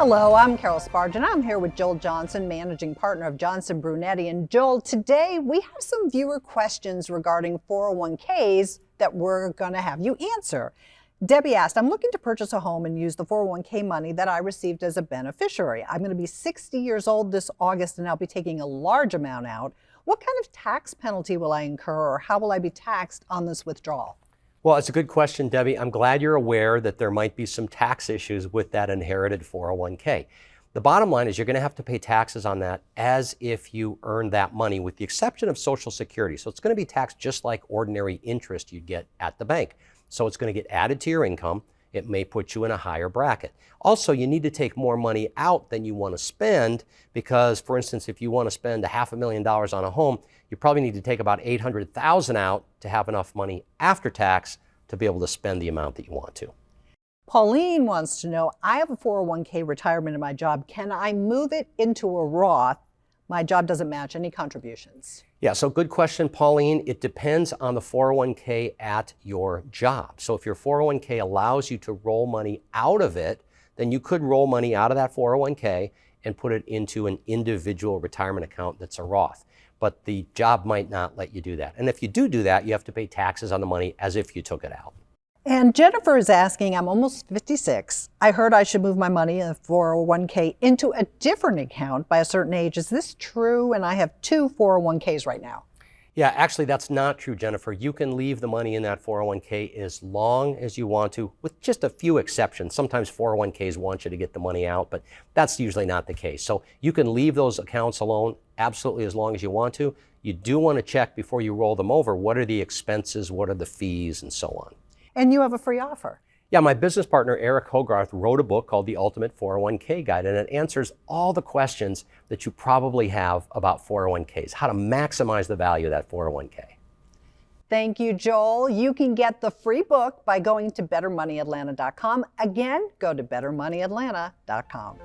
Hello, I'm Carol Sparge, and I'm here with Joel Johnson, managing partner of Johnson Brunetti. And Joel, today we have some viewer questions regarding 401ks that we're going to have you answer. Debbie asked, I'm looking to purchase a home and use the 401k money that I received as a beneficiary. I'm going to be 60 years old this August, and I'll be taking a large amount out. What kind of tax penalty will I incur, or how will I be taxed on this withdrawal? Well, it's a good question, Debbie. I'm glad you're aware that there might be some tax issues with that inherited 401k. The bottom line is you're going to have to pay taxes on that as if you earned that money, with the exception of Social Security. So it's going to be taxed just like ordinary interest you'd get at the bank. So it's going to get added to your income. It may put you in a higher bracket. Also, you need to take more money out than you want to spend because, for instance, if you want to spend $500,000 on a home, you probably need to take about $800,000 out to have enough money after tax to be able to spend the amount that you want to. Pauline wants to know, I have a 401k retirement in my job. Can I move it into a Roth? My job doesn't match any contributions. Yeah, so good question, Pauline. It depends on the 401k at your job. So if your 401k allows you to roll money out of it, then you could roll money out of that 401k and put it into an individual retirement account that's a Roth. But the job might not let you do that. And if you do that, you have to pay taxes on the money as if you took it out. And Jennifer is asking, I'm almost 56. I heard I should move my money in a 401k into a different account by a certain age. Is this true? And I have two 401ks right now. Yeah, actually, that's not true, Jennifer. You can leave the money in that 401k as long as you want to, with just a few exceptions. Sometimes 401ks want you to get the money out, but that's usually not the case. So you can leave those accounts alone absolutely as long as you want to. You do want to check before you roll them over, what are the expenses, what are the fees, and so on. And you have a free offer. Yeah, my business partner, Eric Hogarth, wrote a book called The Ultimate 401k Guide, and it answers all the questions that you probably have about 401ks, how to maximize the value of that 401k. Thank you, Joel. You can get the free book by going to bettermoneyatlanta.com. Again, go to bettermoneyatlanta.com.